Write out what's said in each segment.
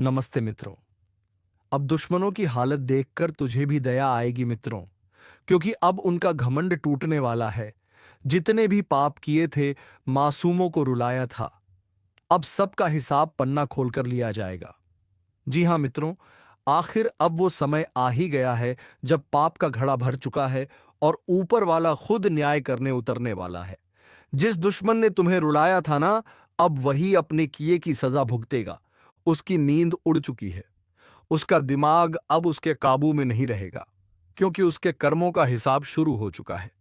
नमस्ते मित्रों। अब दुश्मनों की हालत देखकर तुझे भी दया आएगी मित्रों, क्योंकि अब उनका घमंड टूटने वाला है। जितने भी पाप किए थे, मासूमों को रुलाया था, अब सबका हिसाब पन्ना खोलकर लिया जाएगा। जी हाँ मित्रों, आखिर अब वो समय आ ही गया है जब पाप का घड़ा भर चुका है और ऊपर वाला खुद न्याय करने उतरने वाला है। जिस दुश्मन ने तुम्हें रुलाया था ना, अब वही अपने किए की सजा भुगतेगा। उसकी नींद उड़ चुकी है, उसका दिमाग अब उसके काबू में नहीं रहेगा, क्योंकि उसके कर्मों का हिसाब शुरू हो चुका है।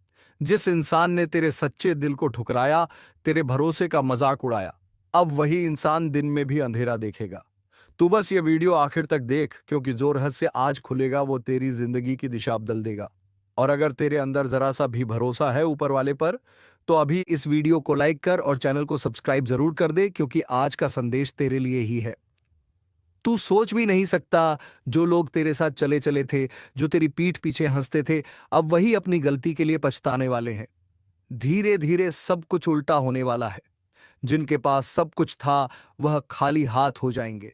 जिस इंसान ने तेरे सच्चे दिल को ठुकराया, तेरे भरोसे का मजाक उड़ाया, अब वही इंसान दिन में भी अंधेरा देखेगा। तू बस ये वीडियो आखिर तक देख, क्योंकि जो रहस्य आज खुलेगा वो तेरी जिंदगी की दिशा बदल देगा। और अगर तेरे अंदर जरा सा भी भरोसा है ऊपर वाले पर, तो अभी इस वीडियो को लाइक कर और चैनल को सब्सक्राइब जरूर कर दे, क्योंकि आज का संदेश तेरे लिए ही है। तू सोच भी नहीं सकता, जो लोग तेरे साथ चले चले थे, जो तेरी पीठ पीछे हंसते थे, अब वही अपनी गलती के लिए पछताने वाले हैं। धीरे धीरे सब कुछ उल्टा होने वाला है। जिनके पास सब कुछ था, वह खाली हाथ हो जाएंगे।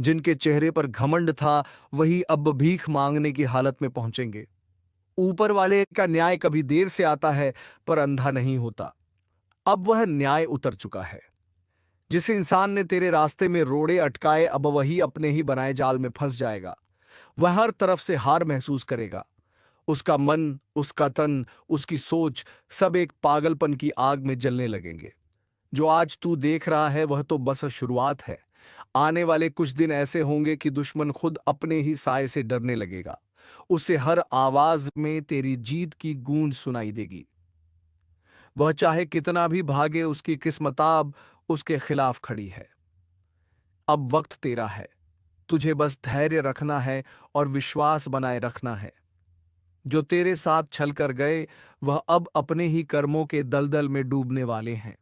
जिनके चेहरे पर घमंड था, वही अब भीख मांगने की हालत में पहुंचेंगे। ऊपर वाले का न्याय कभी देर से आता है, पर अंधा नहीं होता। अब वह न्याय उतर चुका है। जिस इंसान ने तेरे रास्ते में रोड़े अटकाए, अब वही अपने ही बनाए जाल में फंस जाएगा। वह हर तरफ से हार महसूस करेगा। उसका मन, उसका तन, उसकी सोच, सब एक पागलपन की आग में जलने लगेंगे। जो आज तू देख रहा है, वह तो बस शुरुआत है। आने वाले कुछ दिन ऐसे होंगे कि दुश्मन खुद अपने ही साए से डरने लगेगा। उसे हर आवाज में तेरी जीत की गूंज सुनाई देगी। वह चाहे कितना भी भागे, उसकी किस्मताब उसके खिलाफ खड़ी है। अब वक्त तेरा है। तुझे बस धैर्य रखना है और विश्वास बनाए रखना है। जो तेरे साथ छल कर गए, वह अब अपने ही कर्मों के दलदल में डूबने वाले हैं।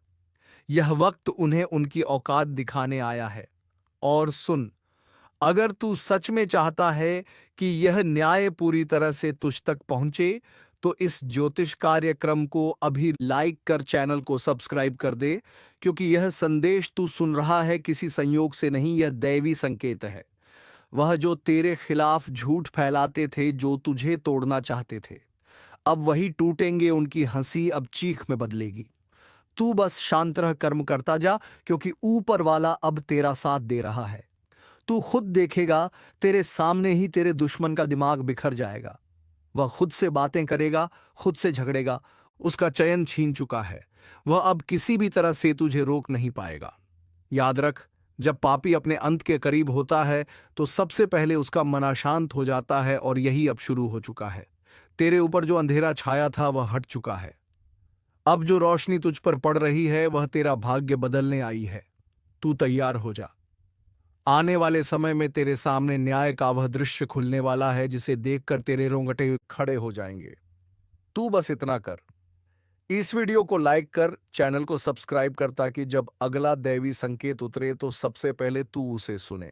यह वक्त उन्हें उनकी औकात दिखाने आया है। और सुन, अगर तू सच में चाहता है कि यह न्याय पूरी तरह से तुझ तक पहुंचे, तो इस ज्योतिष कार्यक्रम को अभी लाइक कर चैनल को सब्सक्राइब कर दे, क्योंकि यह संदेश तू सुन रहा है किसी संयोग से नहीं, यह दैवी संकेत है। वह जो तेरे खिलाफ झूठ फैलाते थे, जो तुझे तोड़ना चाहते थे, अब वही टूटेंगे। उनकी हंसी अब चीख में बदलेगी। तू बस शांत रह, कर्म करता जा, क्योंकि ऊपर वाला अब तेरा साथ दे रहा है। तू खुद देखेगा, तेरे सामने ही तेरे दुश्मन का दिमाग बिखर जाएगा। वह खुद से बातें करेगा, खुद से झगड़ेगा। उसका चयन छीन चुका है। वह अब किसी भी तरह से तुझे रोक नहीं पाएगा। याद रख, जब पापी अपने अंत के करीब होता है, तो सबसे पहले उसका मन अशांत हो जाता है, और यही अब शुरू हो चुका है। तेरे ऊपर जो अंधेरा छाया था, वह हट चुका है। अब जो रोशनी तुझ पर पड़ रही है, वह तेरा भाग्य बदलने आई है। तू तैयार हो जा। आने वाले समय में तेरे सामने न्याय का वह दृश्य खुलने वाला है, जिसे देखकर तेरे रोंगटे खड़े हो जाएंगे। तू बस इतना कर, इस वीडियो को लाइक कर, चैनल को सब्सक्राइब कर, ताकि जब अगला दैवी संकेत उतरे तो सबसे पहले तू उसे सुने।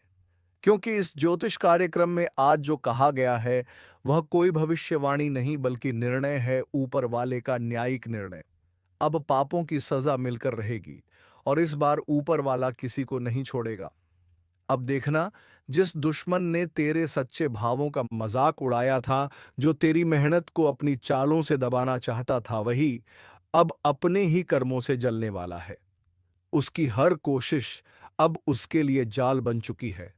क्योंकि इस ज्योतिष कार्यक्रम में आज जो कहा गया है, वह कोई भविष्यवाणी नहीं, बल्कि निर्णय है, ऊपर वाले का न्यायिक निर्णय। अब पापों की सजा मिलकर रहेगी, और इस बार ऊपर वाला किसी को नहीं छोड़ेगा। अब देखना, जिस दुश्मन ने तेरे सच्चे भावों का मजाक उड़ाया था, जो तेरी मेहनत को अपनी चालों से दबाना चाहता था, वही अब अपने ही कर्मों से जलने वाला है। उसकी हर कोशिश अब उसके लिए जाल बन चुकी है।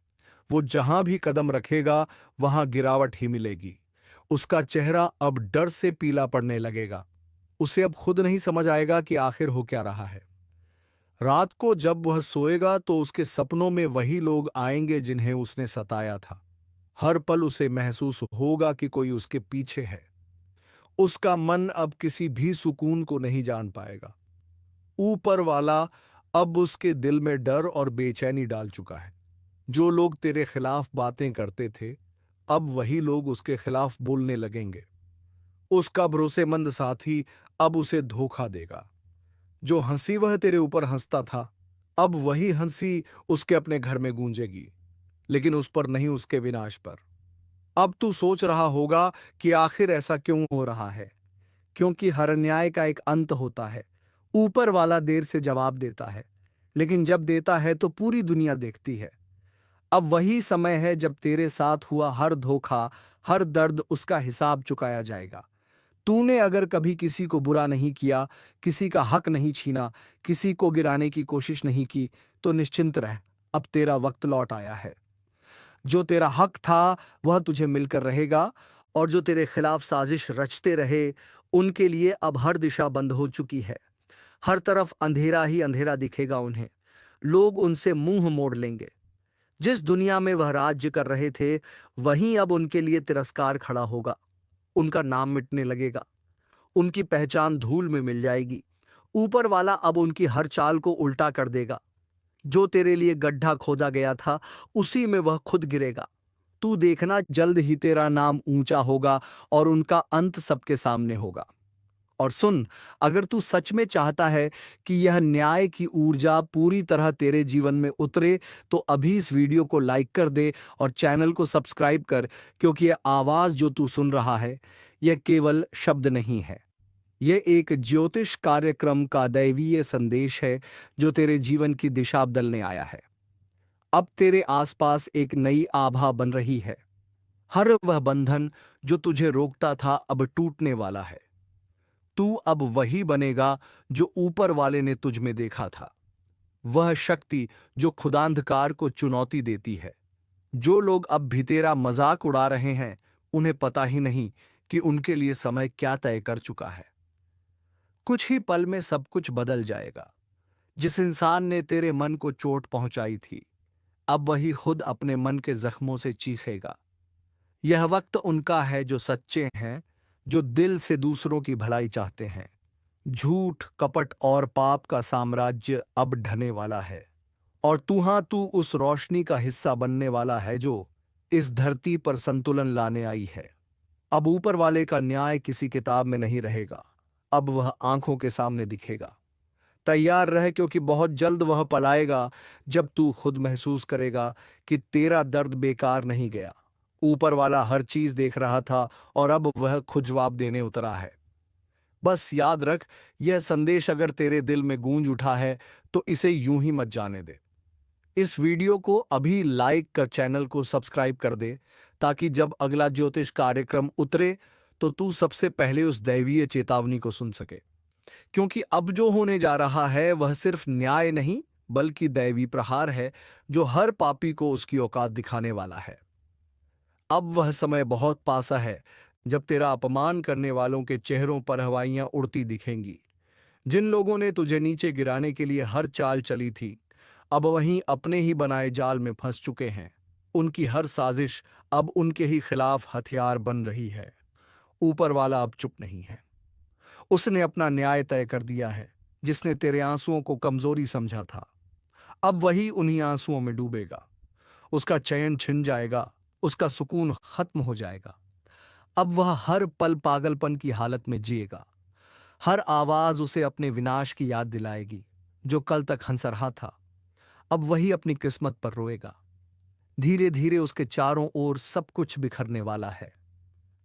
वो जहां भी कदम रखेगा, वहां गिरावट ही मिलेगी। उसका चेहरा अब डर से पीला पड़ने लगेगा। उसे अब खुद नहीं समझ आएगा कि आखिर हो क्या रहा है। रात को जब वह सोएगा, तो उसके सपनों में वही लोग आएंगे जिन्हें उसने सताया था। हर पल उसे महसूस होगा कि कोई उसके पीछे है। उसका मन अब किसी भी सुकून को नहीं जान पाएगा। ऊपर वाला अब उसके दिल में डर और बेचैनी डाल चुका है। जो लोग तेरे खिलाफ बातें करते थे, अब वही लोग उसके खिलाफ बोलने लगेंगे। उसका भरोसेमंद साथी अब उसे धोखा देगा। जो हंसी वह तेरे ऊपर हंसता था, अब वही हंसी उसके अपने घर में गूंजेगी, लेकिन उस पर नहीं, उसके विनाश पर। अब तू सोच रहा होगा कि आखिर ऐसा क्यों हो रहा है। क्योंकि हर न्याय का एक अंत होता है। ऊपर वाला देर से जवाब देता है, लेकिन जब देता है तो पूरी दुनिया देखती है। अब वही समय है जब तेरे साथ हुआ हर धोखा, हर दर्द उसका हिसाब चुकाया जाएगा। तूने अगर कभी किसी को बुरा नहीं किया, किसी का हक नहीं छीना, किसी को गिराने की कोशिश नहीं की, तो निश्चिंत रह, अब तेरा वक्त लौट आया है। जो तेरा हक था, वह तुझे मिलकर रहेगा, और जो तेरे खिलाफ साजिश रचते रहे, उनके लिए अब हर दिशा बंद हो चुकी है। हर तरफ अंधेरा ही अंधेरा दिखेगा उन्हें। लोग उनसे मुंह मोड़ लेंगे। जिस दुनिया में वह राज्य कर रहे थे, वहीं अब उनके लिए तिरस्कार खड़ा होगा। उनका नाम मिटने लगेगा, उनकी पहचान धूल में मिल जाएगी। ऊपर वाला अब उनकी हर चाल को उल्टा कर देगा। जो तेरे लिए गड्ढा खोदा गया था, उसी में वह खुद गिरेगा। तू देखना, जल्द ही तेरा नाम ऊंचा होगा और उनका अंत सबके सामने होगा। और सुन, अगर तू सच में चाहता है कि यह न्याय की ऊर्जा पूरी तरह तेरे जीवन में उतरे, तो अभी इस वीडियो को लाइक कर दे और चैनल को सब्सक्राइब कर, क्योंकि यह आवाज जो तू सुन रहा है, यह केवल शब्द नहीं है। यह एक ज्योतिष कार्यक्रम का दैवीय संदेश है जो तेरे जीवन की दिशा बदलने आया है। अब तेरे आसपास एक नई आभा बन रही है। हर वह बंधन जो तुझे रोकता था, अब टूटने वाला है। तू अब वही बनेगा जो ऊपर वाले ने तुझ में देखा था। वह शक्ति जो खुदांधकार को चुनौती देती है। जो लोग अब भी तेरा मजाक उड़ा रहे हैं, उन्हें पता ही नहीं कि उनके लिए समय क्या तय कर चुका है। कुछ ही पल में सब कुछ बदल जाएगा। जिस इंसान ने तेरे मन को चोट पहुंचाई थी, अब वही खुद अपने मन के जख्मों से चीखेगा। यह वक्त उनका है जो सच्चे हैं, जो दिल से दूसरों की भलाई चाहते हैं। झूठ, कपट और पाप का साम्राज्य अब ढहने वाला है, और तू उस रोशनी का हिस्सा बनने वाला है जो इस धरती पर संतुलन लाने आई है। अब ऊपर वाले का न्याय किसी किताब में नहीं रहेगा, अब वह आंखों के सामने दिखेगा। तैयार रह, क्योंकि बहुत जल्द वह पल आएगा जब तू खुद महसूस करेगा कि तेरा दर्द बेकार नहीं गया। ऊपर वाला हर चीज देख रहा था और अब वह खुद जवाब देने उतरा है। बस याद रख, यह संदेश अगर तेरे दिल में गूंज उठा है, तो इसे यूं ही मत जाने दे। इस वीडियो को अभी लाइक कर चैनल को सब्सक्राइब कर दे, ताकि जब अगला ज्योतिष कार्यक्रम उतरे तो तू सबसे पहले उस दैवीय चेतावनी को सुन सके। क्योंकि अब जो होने जा रहा है, वह सिर्फ न्याय नहीं, बल्कि दैवी प्रहार है जो हर पापी को उसकी औकात दिखाने वाला है। अब वह समय बहुत पासा है जब तेरा अपमान करने वालों के चेहरों पर हवाइयां उड़ती दिखेंगी। जिन लोगों ने तुझे नीचे गिराने के लिए हर चाल चली थी, अब वहीं अपने ही बनाए जाल में फंस चुके हैं। उनकी हर साजिश अब उनके ही खिलाफ हथियार बन रही है। ऊपर वाला अब चुप नहीं है। उसने अपना न्याय तय कर दिया है। जिसने तेरे आंसुओं को कमजोरी समझा था, अब वही उन्हीं आंसुओं में डूबेगा। उसका चैन छिन जाएगा, उसका सुकून खत्म हो जाएगा। अब वह हर पल पागलपन की हालत में जिएगा। हर आवाज उसे अपने विनाश की याद दिलाएगी। जो कल तक हंस रहा था, अब वही अपनी किस्मत पर रोएगा। धीरे धीरे उसके चारों ओर सब कुछ बिखरने वाला है।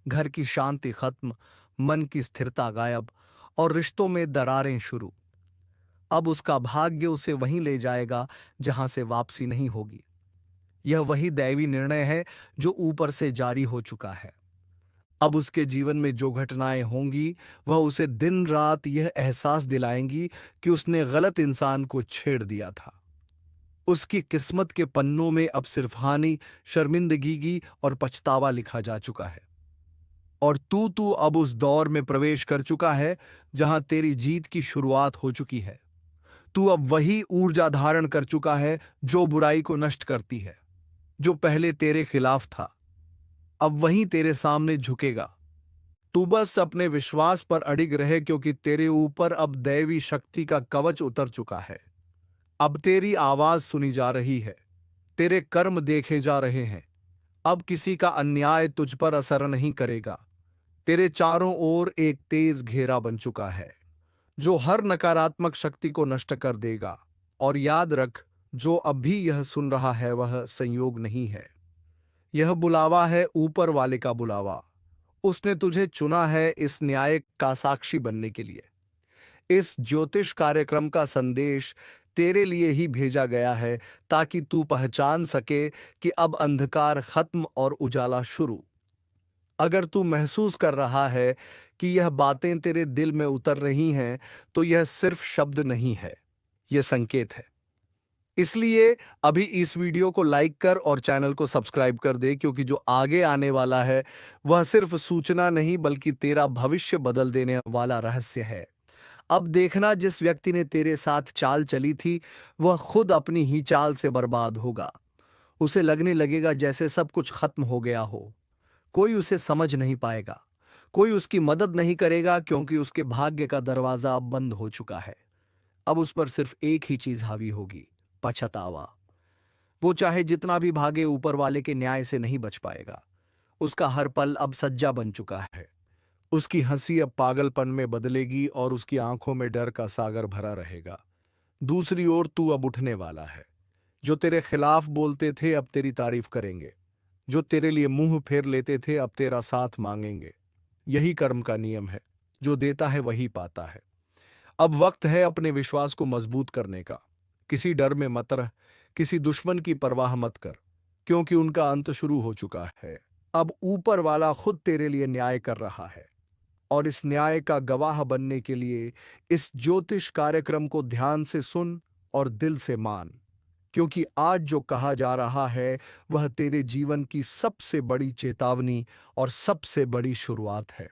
घर की शांति खत्म, मन की स्थिरता गायब, और रिश्तों में दरारें शुरू। अब उसका भाग्य उसे वहीं ले जाएगा जहां से वापसी नहीं होगी। यह वही दैवी निर्णय है जो ऊपर से जारी हो चुका है। अब उसके जीवन में जो घटनाएं होंगी, वह उसे दिन रात यह एहसास दिलाएंगी कि उसने गलत इंसान को छेड़ दिया था। उसकी किस्मत के पन्नों में अब सिर्फ हानि, शर्मिंदगी और पछतावा लिखा जा चुका है। और तू अब उस दौर में प्रवेश कर चुका है जहां तेरी जीत की शुरुआत हो चुकी है। तू अब वही ऊर्जा धारण कर चुका है जो बुराई को नष्ट करती है। जो पहले तेरे खिलाफ था, अब वहीं तेरे सामने झुकेगा। तू बस अपने विश्वास पर अडिग रहे, क्योंकि तेरे ऊपर अब दैवी शक्ति का कवच उतर चुका है। अब तेरी आवाज सुनी जा रही है, तेरे कर्म देखे जा रहे हैं। अब किसी का अन्याय तुझ पर असर नहीं करेगा। तेरे चारों ओर एक तेज घेरा बन चुका है जो हर नकारात्मक शक्ति को नष्ट कर देगा। और याद रख, जो अब भी यह सुन रहा है, वह संयोग नहीं है। यह बुलावा है ऊपर वाले का बुलावा। उसने तुझे चुना है इस न्याय का साक्षी बनने के लिए। इस ज्योतिष कार्यक्रम का संदेश तेरे लिए ही भेजा गया है, ताकि तू पहचान सके कि अब अंधकार खत्म और उजाला शुरू। अगर तू महसूस कर रहा है कि यह बातें तेरे दिल में उतर रही हैं, तो यह सिर्फ शब्द नहीं है, यह संकेत है। इसलिए अभी इस वीडियो को लाइक कर और चैनल को सब्सक्राइब कर दे, क्योंकि जो आगे आने वाला है वह सिर्फ सूचना नहीं बल्कि तेरा भविष्य बदल देने वाला रहस्य है। अब देखना, जिस व्यक्ति ने तेरे साथ चाल चली थी वह खुद अपनी ही चाल से बर्बाद होगा। उसे लगने लगेगा जैसे सब कुछ खत्म हो गया हो। कोई उसे समझ नहीं पाएगा, कोई उसकी मदद नहीं करेगा, क्योंकि उसके भाग्य का दरवाजा अब बंद हो चुका है। अब उस पर सिर्फ एक ही चीज हावी होगी, पछतावा। वो चाहे जितना भी भागे, ऊपर वाले के न्याय से नहीं बच पाएगा। उसका हर पल अब सज्जा बन चुका है। उसकी हंसी अब पागलपन में बदलेगी और उसकी आंखों में डर का सागर भरा रहेगा। दूसरी ओर तू अब उठने वाला है। जो तेरे खिलाफ बोलते थे अब तेरी तारीफ करेंगे। जो तेरे लिए मुंह फेर लेते थे अब तेरा साथ मांगेंगे। यही कर्म का नियम है, जो देता है वही पाता है। अब वक्त है अपने विश्वास को मजबूत करने का। किसी डर में मत रह, किसी दुश्मन की परवाह मत कर, क्योंकि उनका अंत शुरू हो चुका है। अब ऊपर वाला खुद तेरे लिए न्याय कर रहा है, और इस न्याय का गवाह बनने के लिए इस ज्योतिष कार्यक्रम को ध्यान से सुन और दिल से मान, क्योंकि आज जो कहा जा रहा है वह तेरे जीवन की सबसे बड़ी चेतावनी और सबसे बड़ी शुरुआत है।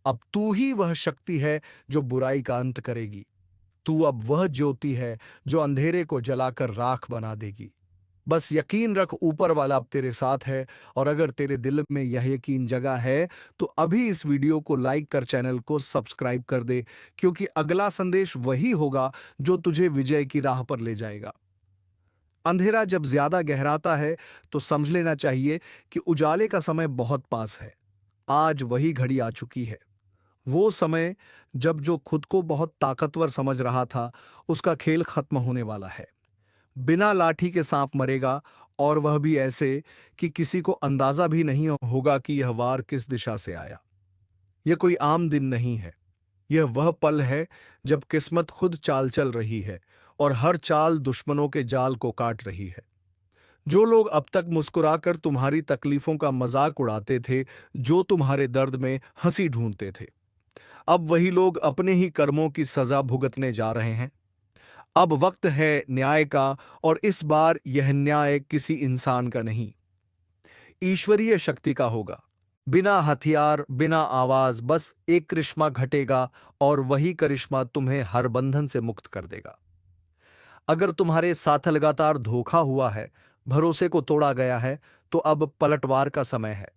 अब तू ही वह शक्ति है जो बुराई का अंत करेगी। तू अब वह ज्योति है जो अंधेरे को जलाकर राख बना देगी। बस यकीन रख, ऊपर वाला अब तेरे साथ है। और अगर तेरे दिल में यह यकीन जगा है तो अभी इस वीडियो को लाइक कर चैनल को सब्सक्राइब कर दे, क्योंकि अगला संदेश वही होगा जो तुझे विजय की राह पर ले जाएगा। अंधेरा जब ज्यादा गहराता है तो समझ लेना चाहिए कि उजाले का समय बहुत पास है। आज वही घड़ी आ चुकी है, वो समय जब जो खुद को बहुत ताकतवर समझ रहा था उसका खेल खत्म होने वाला है। बिना लाठी के सांप मरेगा, और वह भी ऐसे कि किसी को अंदाजा भी नहीं होगा कि यह वार किस दिशा से आया। यह कोई आम दिन नहीं है, यह वह पल है जब किस्मत खुद चाल चल रही है और हर चाल दुश्मनों के जाल को काट रही है। जो लोग अब तक मुस्कुराकर तुम्हारी तकलीफों का मजाक उड़ाते थे, जो तुम्हारे दर्द में हंसी ढूंढते थे, अब वही लोग अपने ही कर्मों की सजा भुगतने जा रहे हैं। अब वक्त है न्याय का, और इस बार यह न्याय किसी इंसान का नहीं, ईश्वरीय शक्ति का होगा। बिना हथियार, बिना आवाज, बस एक करिश्मा घटेगा, और वही करिश्मा तुम्हें हर बंधन से मुक्त कर देगा। अगर तुम्हारे साथ लगातार धोखा हुआ है, भरोसे को तोड़ा गया है, तो अब पलटवार का समय है।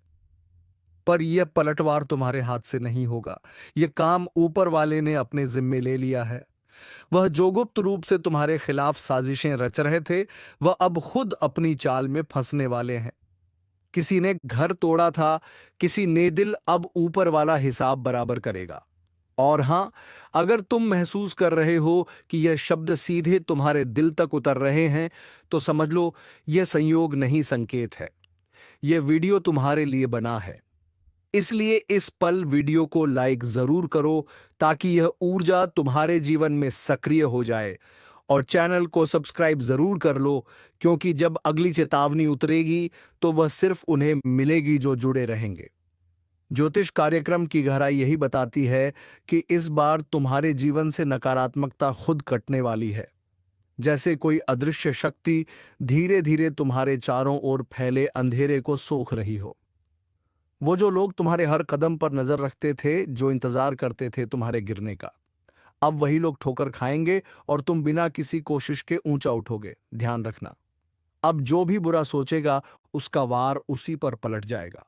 पर यह पलटवार तुम्हारे हाथ से नहीं होगा। यह काम ऊपर वाले ने अपने जिम्मे ले लिया है। वह जो गुप्त रूप से तुम्हारे खिलाफ साजिशें रच रहे थे, वह अब खुद अपनी चाल में फंसने वाले हैं। किसी ने घर तोड़ा था, किसी ने दिल, अब ऊपर वाला हिसाब बराबर करेगा। और हां, अगर तुम महसूस कर रहे हो कि यह शब्द सीधे तुम्हारे दिल तक उतर रहे हैं, तो समझ लो यह संयोग नहीं, संकेत है। यह वीडियो तुम्हारे लिए बना है, इसलिए इस पल वीडियो को लाइक जरूर करो, ताकि यह ऊर्जा तुम्हारे जीवन में सक्रिय हो जाए। और चैनल को सब्सक्राइब जरूर कर लो, क्योंकि जब अगली चेतावनी उतरेगी तो वह सिर्फ उन्हें मिलेगी जो जुड़े रहेंगे। ज्योतिष कार्यक्रम की गहराई यही बताती है कि इस बार तुम्हारे जीवन से नकारात्मकता खुद कटने वाली है। जैसे कोई अदृश्य शक्ति धीरे धीरे तुम्हारे चारों ओर फैले अंधेरे को सोख रही हो। वो जो लोग तुम्हारे हर कदम पर नजर रखते थे, जो इंतजार करते थे तुम्हारे गिरने का, अब वही लोग ठोकर खाएंगे और तुम बिना किसी कोशिश के ऊंचा उठोगे। ध्यान रखना, अब जो भी बुरा सोचेगा उसका वार उसी पर पलट जाएगा।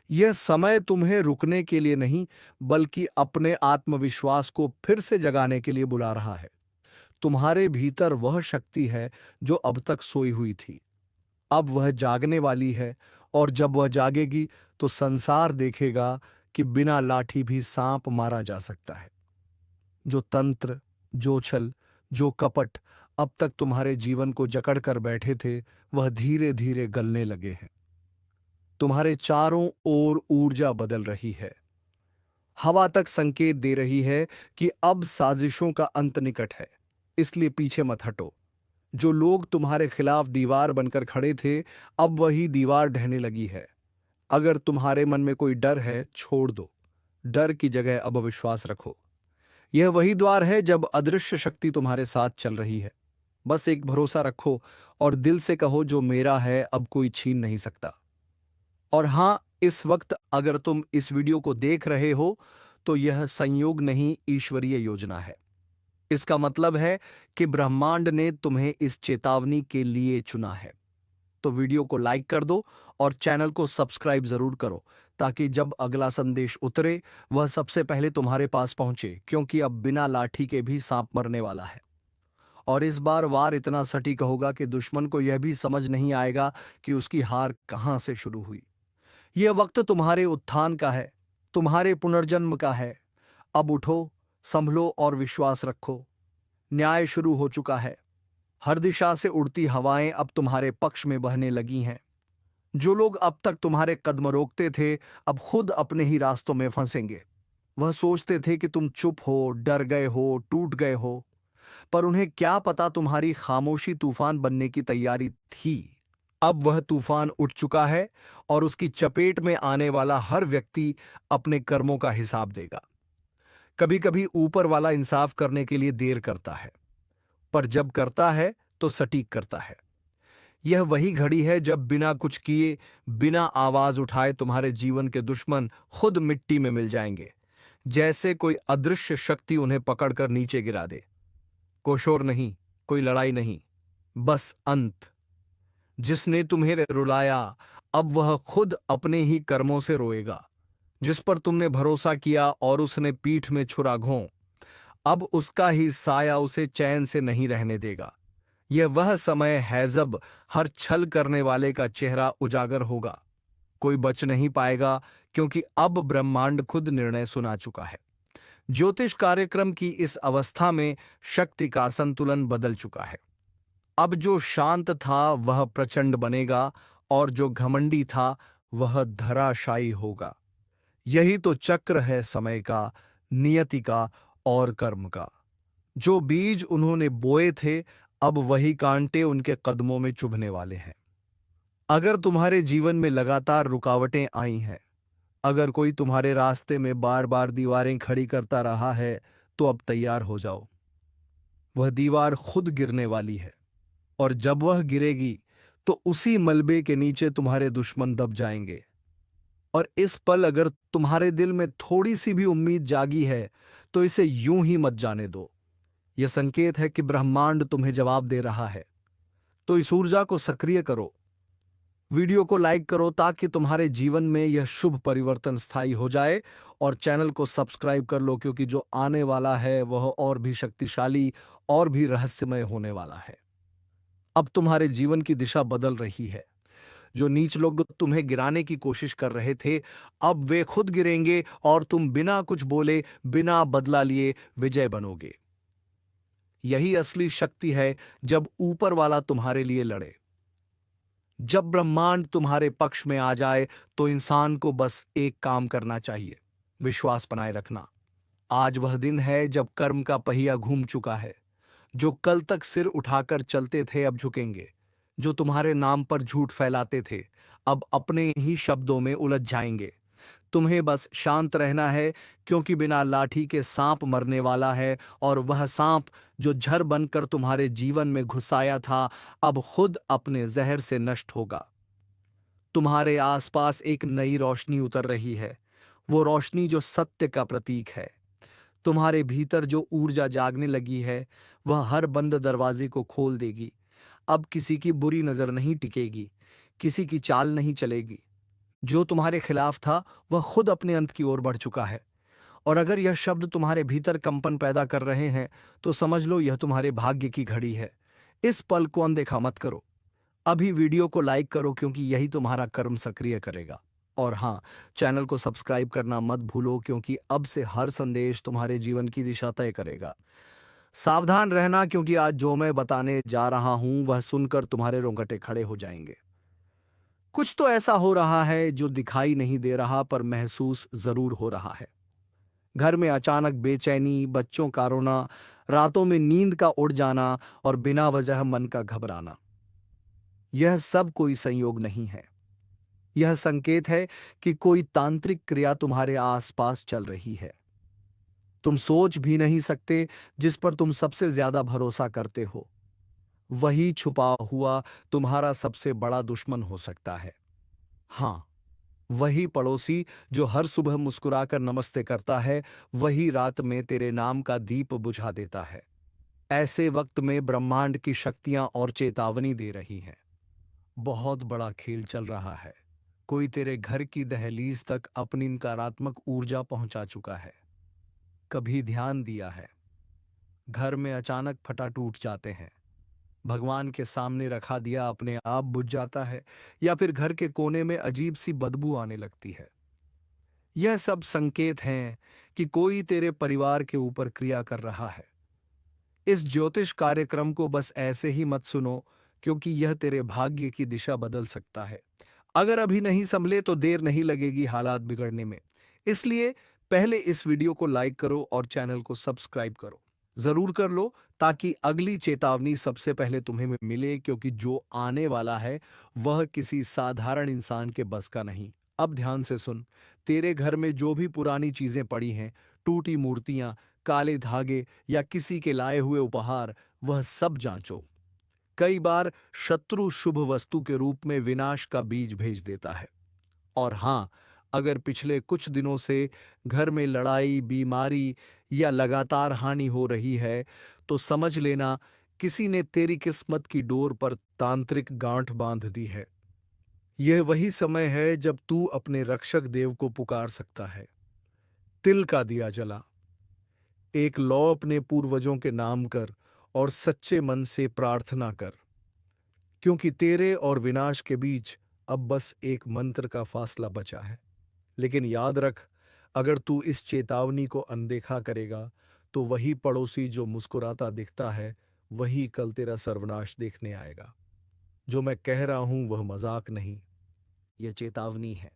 यह समय तुम्हें रुकने के लिए नहीं, बल्कि अपने आत्मविश्वास को फिर से जगाने के लिए बुला रहा है। तुम्हारे भीतर वह शक्ति है जो अब तक सोई हुई थी, अब वह जागने वाली है। और जब वह जागेगी तो संसार देखेगा कि बिना लाठी भी सांप मारा जा सकता है। जो तंत्र, जो छल, जो कपट अब तक तुम्हारे जीवन को जकड़ कर बैठे थे, वह धीरे धीरे गलने लगे हैं। तुम्हारे चारों ओर ऊर्जा बदल रही है। हवा तक संकेत दे रही है कि अब साजिशों का अंत निकट है। इसलिए पीछे मत हटो। जो लोग तुम्हारे खिलाफ दीवार बनकर खड़े थे, अब वही दीवार ढहने लगी है। अगर तुम्हारे मन में कोई डर है, छोड़ दो। डर की जगह अब विश्वास रखो। यह वही द्वार है जब अदृश्य शक्ति तुम्हारे साथ चल रही है। बस एक भरोसा रखो और दिल से कहो, जो मेरा है अब कोई छीन नहीं सकता। और हां, इस वक्त अगर तुम इस वीडियो को देख रहे हो, तो यह संयोग नहीं, ईश्वरीय योजना है। इसका मतलब है कि ब्रह्मांड ने तुम्हें इस चेतावनी के लिए चुना है। तो वीडियो को लाइक कर दो और चैनल को सब्सक्राइब जरूर करो, ताकि जब अगला संदेश उतरे वह सबसे पहले तुम्हारे पास पहुंचे, क्योंकि अब बिना लाठी के भी सांप मरने वाला है। और इस बार वार इतना सटीक होगा कि दुश्मन को यह भी समझ नहीं आएगा कि उसकी हार कहां से शुरू हुई। यह वक्त तुम्हारे उत्थान का है, तुम्हारे पुनर्जन्म का है। अब उठो, संभलो और विश्वास रखो। न्याय शुरू हो चुका है। हर दिशा से उड़ती हवाएं अब तुम्हारे पक्ष में बहने लगी हैं। जो लोग अब तक तुम्हारे कदम रोकते थे, अब खुद अपने ही रास्तों में फंसेंगे। वह सोचते थे कि तुम चुप हो, डर गए हो, टूट गए हो, पर उन्हें क्या पता तुम्हारी खामोशी तूफान बनने की तैयारी थी। अब वह तूफान उठ चुका है और उसकी चपेट में आने वाला हर व्यक्ति अपने कर्मों का हिसाब देगा। कभी कभी ऊपर वाला इंसाफ करने के लिए देर करता है, पर जब करता है तो सटीक करता है। यह वही घड़ी है जब बिना कुछ किए, बिना आवाज उठाए तुम्हारे जीवन के दुश्मन खुद मिट्टी में मिल जाएंगे, जैसे कोई अदृश्य शक्ति उन्हें पकड़कर नीचे गिरा दे। कोई शोर नहीं, कोई लड़ाई नहीं, बस अंत। जिसने तुम्हें रुलाया, अब वह खुद अपने ही कर्मों से रोएगा। जिस पर तुमने भरोसा किया और उसने पीठ में छुरा घों, अब उसका ही साया उसे चैन से नहीं रहने देगा। यह वह समय है जब हर छल करने वाले का चेहरा उजागर होगा। कोई बच नहीं पाएगा, क्योंकि अब ब्रह्मांड खुद निर्णय सुना चुका है। ज्योतिष कार्यक्रम की इस अवस्था में शक्ति का संतुलन बदल चुका है। अब जो शांत था वह प्रचंड बनेगा और जो घमंडी था वह धराशायी होगा। यही तो चक्र है समय का, नियति का और कर्म का। जो बीज उन्होंने बोए थे, अब वही कांटे उनके कदमों में चुभने वाले हैं। अगर तुम्हारे जीवन में लगातार रुकावटें आई हैं, अगर कोई तुम्हारे रास्ते में बार बार दीवारें खड़ी करता रहा है, तो अब तैयार हो जाओ। वह दीवार खुद गिरने वाली है, और जब वह गिरेगी तो उसी मलबे के नीचे तुम्हारे दुश्मन दब जाएंगे। और इस पल अगर तुम्हारे दिल में थोड़ी सी भी उम्मीद जागी है, तो इसे यूं ही मत जाने दो। यह संकेत है कि ब्रह्मांड तुम्हें जवाब दे रहा है। तो इस ऊर्जा को सक्रिय करो, वीडियो को लाइक करो, ताकि तुम्हारे जीवन में यह शुभ परिवर्तन स्थायी हो जाए। और चैनल को सब्सक्राइब कर लो, क्योंकि जो आने वाला है वह और भी शक्तिशाली और भी रहस्यमय होने वाला है। अब तुम्हारे जीवन की दिशा बदल रही है। जो नीच लोग तुम्हें गिराने की कोशिश कर रहे थे, अब वे खुद गिरेंगे और तुम बिना कुछ बोले, बिना बदला लिए विजय बनोगे। यही असली शक्ति है, जब ऊपर वाला तुम्हारे लिए लड़े। जब ब्रह्मांड तुम्हारे पक्ष में आ जाए, तो इंसान को बस एक काम करना चाहिए, विश्वास बनाए रखना। आज वह दिन है जब कर्म का पहिया घूम चुका है। जो कल तक सिर उठाकर चलते थे, अब झुकेंगे। जो तुम्हारे नाम पर झूठ फैलाते थे, अब अपने ही शब्दों में उलझ जाएंगे। तुम्हें बस शांत रहना है, क्योंकि बिना लाठी के सांप मरने वाला है, और वह सांप जो झर बनकर तुम्हारे जीवन में घुसाया था, अब खुद अपने जहर से नष्ट होगा। तुम्हारे आसपास एक नई रोशनी उतर रही है, वो रोशनी जो सत्य का प्रतीक है। तुम्हारे भीतर जो ऊर्जा जागने लगी है, वह हर बंद दरवाजे को खोल देगी। अब किसी की बुरी नजर नहीं टिकेगी, किसी की चाल नहीं चलेगी। जो तुम्हारे खिलाफ था, वह खुद अपने अंत की ओर बढ़ चुका है। और अगर यह शब्द तुम्हारे भीतर कंपन पैदा कर रहे हैं, तो समझ लो यह तुम्हारे भाग्य की घड़ी है। इस पल को अनदेखा मत करो। अभी वीडियो को लाइक करो, क्योंकि यही तुम्हारा कर्म सक्रिय करेगा। और हाँ, चैनल को सब्सक्राइब करना मत भूलो, क्योंकि अब से हर संदेश तुम्हारे जीवन की दिशा तय करेगा। सावधान रहना, क्योंकि आज जो मैं बताने जा रहा हूं वह सुनकर तुम्हारे रोंगटे खड़े हो जाएंगे। कुछ तो ऐसा हो रहा है जो दिखाई नहीं दे रहा, पर महसूस जरूर हो रहा है। घर में अचानक बेचैनी, बच्चों का रोना, रातों में नींद का उड़ जाना और बिना वजह मन का घबराना, यह सब कोई संयोग नहीं है। यह संकेत है कि कोई तांत्रिक क्रिया तुम्हारे आसपास चल रही है। तुम सोच भी नहीं सकते जिस पर तुम सबसे ज्यादा भरोसा करते हो, वही छुपा हुआ तुम्हारा सबसे बड़ा दुश्मन हो सकता है। हाँ, वही पड़ोसी जो हर सुबह मुस्कुराकर नमस्ते करता है, वही रात में तेरे नाम का दीप बुझा देता है। ऐसे वक्त में ब्रह्मांड की शक्तियां और चेतावनी दे रही हैं। बहुत बड़ा खेल चल रहा है। कोई तेरे घर की दहलीज तक अपनी नकारात्मक ऊर्जा पहुंचा चुका है। कभी ध्यान दिया है, घर में अचानक फटा टूट जाते हैं, भगवान के सामने रखा दिया अपने आप बुझ जाता है, या फिर घर के कोने में अजीब सी बदबू आने लगती है। यह सब संकेत हैं कि कोई तेरे परिवार के ऊपर क्रिया कर रहा है। इस ज्योतिष कार्यक्रम को बस ऐसे ही मत सुनो, क्योंकि यह तेरे भाग्य की दिशा बदल सकता है। अगर अभी नहीं संभले तो देर नहीं लगेगी हालात बिगड़ने में। इसलिए पहले इस वीडियो को लाइक करो और चैनल को सब्सक्राइब करो। जरूर कर लो, ताकि अगली चेतावनी सबसे पहले तुम्हें मिले, क्योंकि जो आने वाला है वह किसी साधारण इंसान के बस का नहीं। अब ध्यान से सुन, तेरे घर में जो भी पुरानी चीजें पड़ी हैं, टूटी मूर्तियां, काले धागे या किसी के लाए हुए उपहार, वह सब जांचो। कई बार शत्रु शुभ वस्तु के रूप में विनाश का बीज भेज देता है। और हां, अगर पिछले कुछ दिनों से घर में लड़ाई, बीमारी या लगातार हानि हो रही है, तो समझ लेना किसी ने तेरी किस्मत की डोर पर तांत्रिक गांठ बांध दी है। यह वही समय है जब तू अपने रक्षक देव को पुकार सकता है। तिल का दिया जला, एक लौ अपने पूर्वजों के नाम कर और सच्चे मन से प्रार्थना कर, क्योंकि तेरे और विनाश के बीच अब बस एक मंत्र का फासला बचा है। लेकिन याद रख, अगर तू इस चेतावनी को अनदेखा करेगा, तो वही पड़ोसी जो मुस्कुराता दिखता है, वही कल तेरा सर्वनाश देखने आएगा। जो मैं कह रहा हूं वह मजाक नहीं, यह चेतावनी है।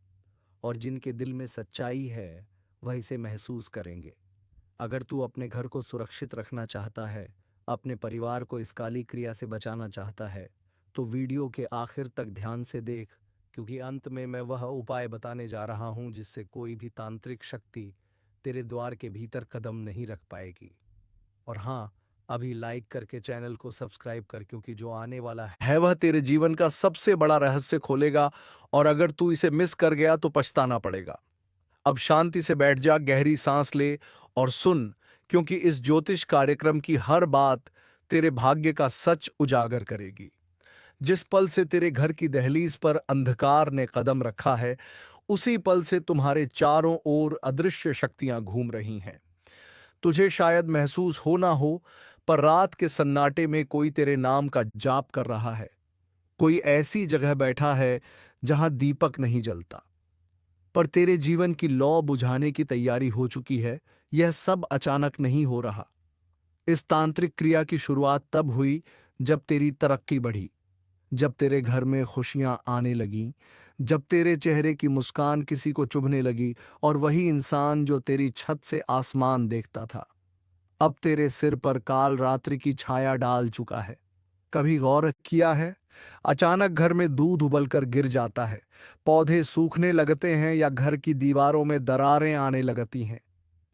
और जिनके दिल में सच्चाई है, वह इसे महसूस करेंगे। अगर तू अपने घर को सुरक्षित रखना चाहता है, अपने परिवार को इस काली क्रिया से बचाना चाहता है, तो वीडियो के आखिर तक ध्यान से देख, क्योंकि अंत में मैं वह उपाय बताने जा रहा हूं जिससे कोई भी तांत्रिक शक्ति तेरे द्वार के भीतर कदम नहीं रख पाएगी। और हाँ, अभी लाइक करके चैनल को सब्सक्राइब कर, क्योंकि जो आने वाला है वह तेरे जीवन का सबसे बड़ा रहस्य खोलेगा, और अगर तू इसे मिस कर गया तो पछताना पड़ेगा। अब शांति से बैठ जा, गहरी सांस ले और सुन, क्योंकि इस ज्योतिष कार्यक्रम की हर बात तेरे भाग्य का सच उजागर करेगी। जिस पल से तेरे घर की दहलीज पर अंधकार ने कदम रखा है, उसी पल से तुम्हारे चारों ओर अदृश्य शक्तियां घूम रही हैं। तुझे शायद महसूस हो ना हो, पर रात के सन्नाटे में कोई तेरे नाम का जाप कर रहा है। कोई ऐसी जगह बैठा है जहां दीपक नहीं जलता, पर तेरे जीवन की लौ बुझाने की तैयारी हो चुकी है। यह सब अचानक नहीं हो रहा। इस तांत्रिक क्रिया की शुरुआत तब हुई जब तेरी तरक्की बढ़ी, जब तेरे घर में खुशियां आने लगीं, जब तेरे चेहरे की मुस्कान किसी को चुभने लगी, और वही इंसान जो तेरी छत से आसमान देखता था, अब तेरे सिर पर काल रात्रि की छाया डाल चुका है। कभी गौर किया है, अचानक घर में दूध उबलकर गिर जाता है, पौधे सूखने लगते हैं या घर की दीवारों में दरारें आने लगती हैं।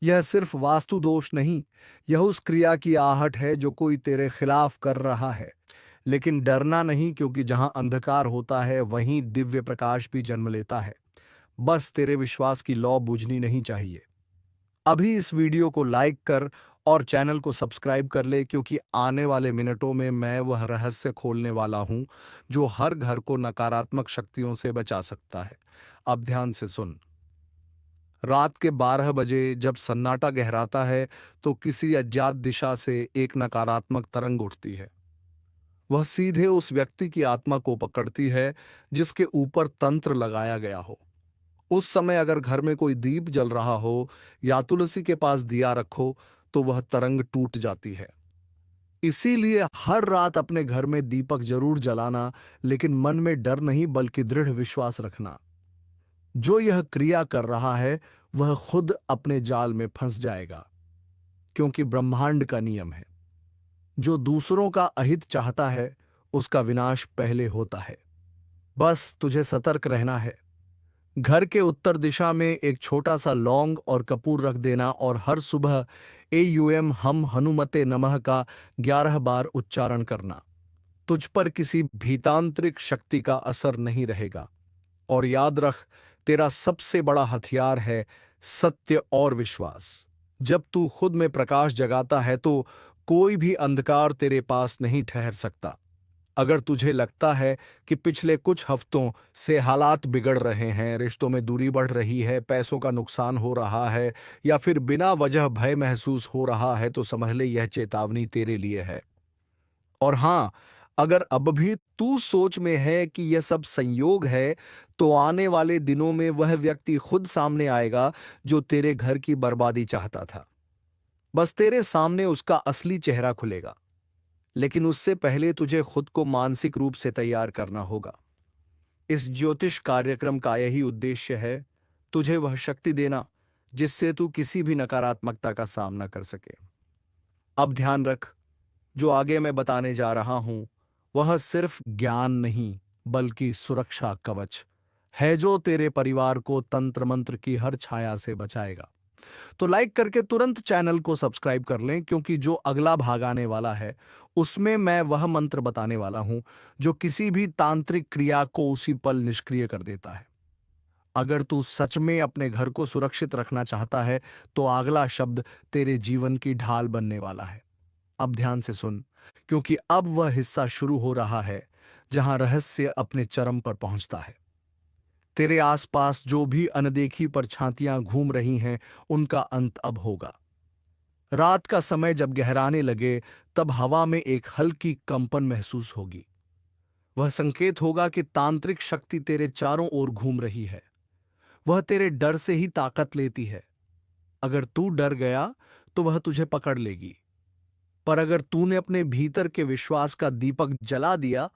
यह सिर्फ वास्तु दोष नहीं, यह उस क्रिया की आहट है जो कोई तेरे खिलाफ कर रहा है। लेकिन डरना नहीं, क्योंकि जहां अंधकार होता है वहीं दिव्य प्रकाश भी जन्म लेता है। बस तेरे विश्वास की लौ बुझनी नहीं चाहिए। अभी इस वीडियो को लाइक कर और चैनल को सब्सक्राइब कर ले, क्योंकि आने वाले मिनटों में मैं वह रहस्य खोलने वाला हूं जो हर घर को नकारात्मक शक्तियों से बचा सकता है। अब ध्यान से सुन। रात के 12 बजे जब सन्नाटा गहराता है, तो किसी अज्ञात दिशा से एक नकारात्मक तरंग उठती है। वह सीधे उस व्यक्ति की आत्मा को पकड़ती है जिसके ऊपर तंत्र लगाया गया हो। उस समय अगर घर में कोई दीप जल रहा हो या तुलसी के पास दिया रखो, तो वह तरंग टूट जाती है। इसीलिए हर रात अपने घर में दीपक जरूर जलाना, लेकिन मन में डर नहीं बल्कि दृढ़ विश्वास रखना। जो यह क्रिया कर रहा है वह खुद अपने जाल में फंस जाएगा, क्योंकि ब्रह्मांड का नियम है, जो दूसरों का अहित चाहता है उसका विनाश पहले होता है। बस तुझे सतर्क रहना है। घर के उत्तर दिशा में एक छोटा सा लौंग और कपूर रख देना और हर सुबह एयूएम हम हनुमते नमः का 11 बार उच्चारण करना। तुझ पर किसी भीतांतरिक शक्ति का असर नहीं रहेगा। और याद रख, तेरा सबसे बड़ा हथियार है सत्य और विश्वास। जब तू खुद में प्रकाश जगाता है तो कोई भी अंधकार तेरे पास नहीं ठहर सकता। अगर तुझे लगता है कि पिछले कुछ हफ्तों से हालात बिगड़ रहे हैं, रिश्तों में दूरी बढ़ रही है, पैसों का नुकसान हो रहा है या फिर बिना वजह भय महसूस हो रहा है, तो समझ ले यह चेतावनी तेरे लिए है। और हाँ, अगर अब भी तू सोच में है कि यह सब संयोग है, तो आने वाले दिनों में वह व्यक्ति खुद सामने आएगा जो तेरे घर की बर्बादी चाहता था। बस तेरे सामने उसका असली चेहरा खुलेगा। लेकिन उससे पहले तुझे खुद को मानसिक रूप से तैयार करना होगा। इस ज्योतिष कार्यक्रम का यही उद्देश्य है, तुझे वह शक्ति देना जिससे तू किसी भी नकारात्मकता का सामना कर सके। अब ध्यान रख, जो आगे मैं बताने जा रहा हूं वह सिर्फ ज्ञान नहीं बल्कि सुरक्षा कवच है, जो तेरे परिवार को तंत्र मंत्र की हर छाया से बचाएगा। तो लाइक करके तुरंत चैनल को सब्सक्राइब कर लें, क्योंकि जो अगला भाग आने वाला है उसमें मैं वह मंत्र बताने वाला हूं जो किसी भी तांत्रिक क्रिया को उसी पल निष्क्रिय कर देता है। अगर तू सच में अपने घर को सुरक्षित रखना चाहता है तो अगला शब्द तेरे जीवन की ढाल बनने वाला है। अब ध्यान से सुन, क्योंकि अब वह हिस्सा शुरू हो रहा है जहां रहस्य अपने चरम पर पहुंचता है। तेरे आसपास जो भी अनदेखी परछातियां घूम रही हैं, उनका अंत अब होगा। रात का समय जब गहराने लगे, तब हवा में एक हल्की कंपन महसूस होगी। वह संकेत होगा कि तांत्रिक शक्ति तेरे चारों ओर घूम रही है। वह तेरे डर से ही ताकत लेती है। अगर तू डर गया तो वह तुझे पकड़ लेगी, पर अगर तूने अपने भीतर के विश्वास का दीपक जला दिया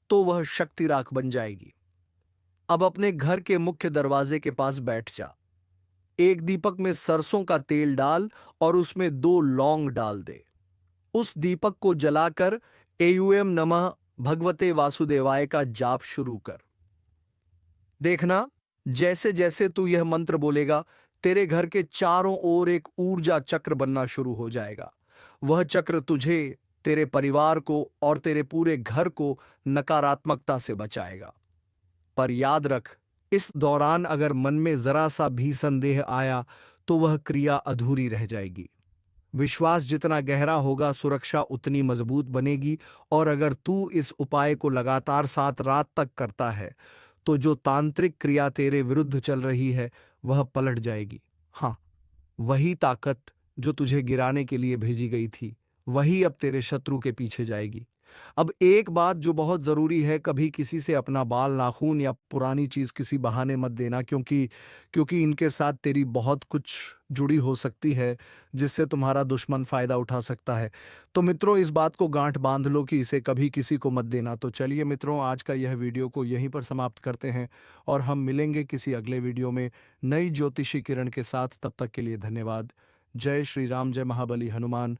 तो वह शक्ति राख बन जाएगी। अब अपने घर के मुख्य दरवाजे के पास बैठ जा। एक दीपक में सरसों का तेल डाल और उसमें 2 लौंग डाल दे। उस दीपक को जलाकर एयूएम नमः भगवते वासुदेवाय का जाप शुरू कर। देखना, जैसे जैसे तू यह मंत्र बोलेगा, तेरे घर के चारों ओर एक ऊर्जा चक्र बनना शुरू हो जाएगा। वह चक्र तुझे, तेरे परिवार को और तेरे पूरे घर को नकारात्मकता से बचाएगा। पर याद रख, इस दौरान अगर मन में जरा सा भी संदेह आया तो वह क्रिया अधूरी रह जाएगी। विश्वास जितना गहरा होगा, सुरक्षा उतनी मजबूत बनेगी। और अगर तू इस उपाय को लगातार 7 रात तक करता है तो जो तांत्रिक क्रिया तेरे विरुद्ध चल रही है वह पलट जाएगी। हाँ, वही ताकत जो तुझे गिराने के लिए भेजी गई थी, वही अब तेरे शत्रु के पीछे जाएगी। अब एक बात जो बहुत जरूरी है, कभी किसी से अपना बाल, नाखून या पुरानी चीज किसी बहाने मत देना, क्योंकि क्योंकि इनके साथ तेरी बहुत कुछ जुड़ी हो सकती है जिससे तुम्हारा दुश्मन फायदा उठा सकता है। तो मित्रों, इस बात को गांठ बांध लो कि इसे कभी किसी को मत देना। तो चलिए मित्रों, आज का यह वीडियो को यहीं पर समाप्त करते हैं और हम मिलेंगे किसी अगले वीडियो में नई ज्योतिषी किरण के साथ। तब तक के लिए धन्यवाद। जय श्री राम, जय महाबली हनुमान।